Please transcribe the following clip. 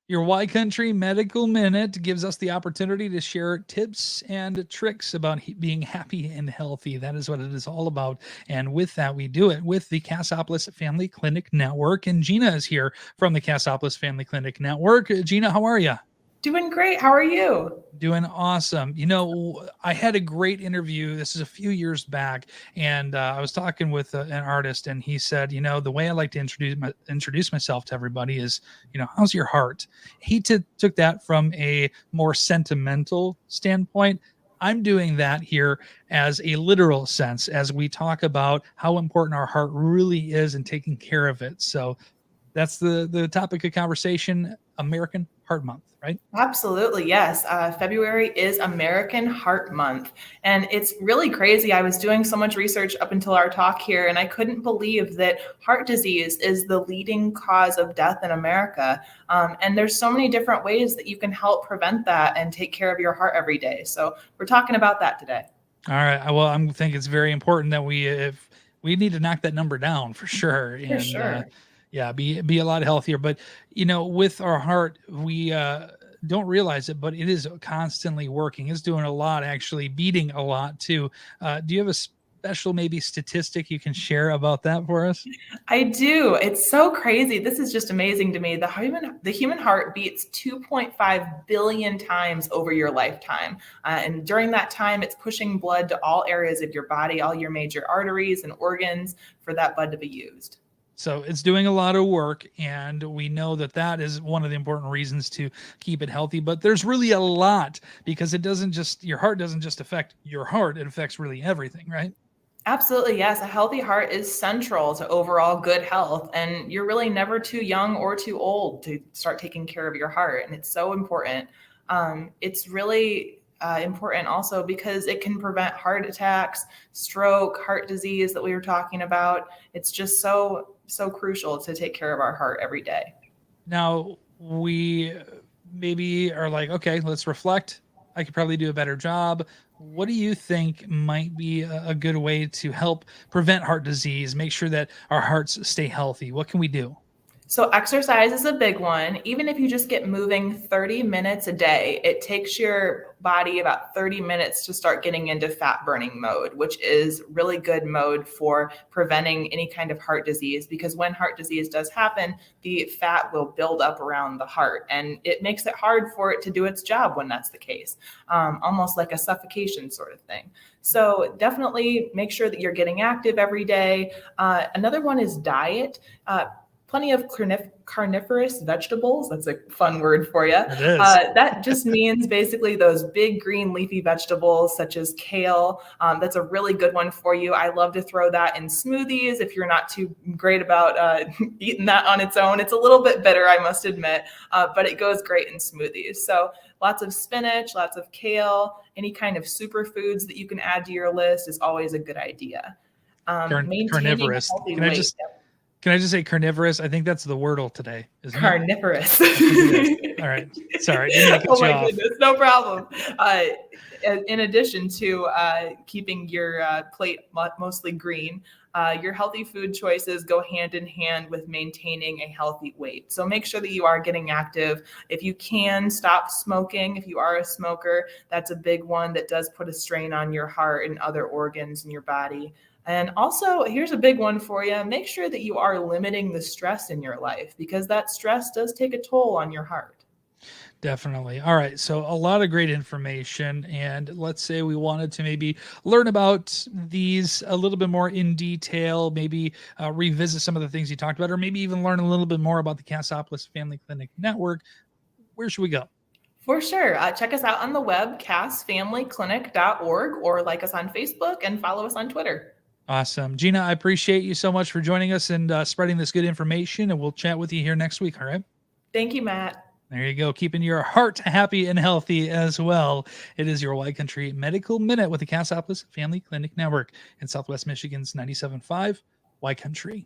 Your Y Country Medical Minute gives us the opportunity to share tips and tricks about being happy and healthy. That is what it is all about. And with that, we do it with the Cassopolis Family Clinic Network. And Gina is here from the Cassopolis Family Clinic Network. Gina, how are you? Doing great. How are you? Doing awesome. I had a great interview. This is a few years back, and I was talking with an artist, and he said, the way I like to introduce myself to everybody is, how's your heart? He took that from a more sentimental standpoint. I'm doing that here as a literal sense as we talk about how important our heart really is and taking care of it. So that's the topic of conversation, American Heart Month, right? Absolutely, yes. February is American Heart Month. And it's really crazy. I was doing so much research up until our talk here, and I couldn't believe that heart disease is the leading cause of death in America. And there's so many different ways that you can help prevent that and take care of your heart every day. So we're talking about that today. All right. Well, I think it's very important that if we need to knock that number down for sure. For And sure. yeah, be a lot healthier. But with our heart, we don't realize it, but it is constantly working. It's doing a lot, actually beating a lot too. Do you have a special maybe statistic you can share about that for us? I do. It's so crazy. This is just amazing to me. The human heart beats 2.5 billion times over your lifetime. And during that time, it's pushing blood to all areas of your body, all your major arteries and organs for that blood to be used. So it's doing a lot of work, and we know that is one of the important reasons to keep it healthy. But there's really a lot, because your heart doesn't just affect your heart, it affects really everything, right? Absolutely, yes. A healthy heart is central to overall good health, and you're really never too young or too old to start taking care of your heart, and it's so important. It's really important also because it can prevent heart attacks, stroke, heart disease that we were talking about. It's just so crucial to take care of our heart every day. Now, we maybe are like, okay, let's reflect. I could probably do a better job. What do you think might be a good way to help prevent heart disease, make sure that our hearts stay healthy? What can we do? So exercise is a big one. Even if you just get moving 30 minutes a day, it takes your body about 30 minutes to start getting into fat burning mode, which is really good mode for preventing any kind of heart disease, because when heart disease does happen, the fat will build up around the heart, and it makes it hard for it to do its job when that's the case, almost like a suffocation sort of thing. So definitely make sure that you're getting active every day. Another one is diet. Plenty of carnivorous vegetables. That's a fun word for you. It is. That just means basically those big green leafy vegetables such as kale. That's a really good one for you. I love to throw that in smoothies if you're not too great about eating that on its own. It's a little bit bitter, I must admit, but it goes great in smoothies. So lots of spinach, lots of kale, any kind of superfoods that you can add to your list is always a good idea. Maintaining a Carnivorous. healthy Can I weight. just can I just say carnivorous? I think that's the wordle today, isn't it? Carnivorous. I think it is. All right. Sorry, didn't mean to cut Oh you my off. goodness, no problem. In addition to keeping your plate mostly green, your healthy food choices go hand in hand with maintaining a healthy weight. So make sure that you are getting active. If you can, stop smoking. If you are a smoker, that's a big one that does put a strain on your heart and other organs in your body. And also, here's a big one for you. Make sure that you are limiting the stress in your life, because that stress does take a toll on your heart. Definitely. All right. So a lot of great information. And let's say we wanted to maybe learn about these a little bit more in detail, maybe revisit some of the things you talked about, or maybe even learn a little bit more about the Cassopolis Family Clinic Network. Where should we go? For sure. Check us out on the web, cassfamilyclinic.org, or like us on Facebook and follow us on Twitter. Awesome. Gina, I appreciate you so much for joining us and spreading this good information. And we'll chat with you here next week. All right. Thank you, Matt. There you go. Keeping your heart happy and healthy as well. It is your Y Country Medical Minute with the Cassopolis Family Clinic Network in Southwest Michigan's 97.5 Y Country.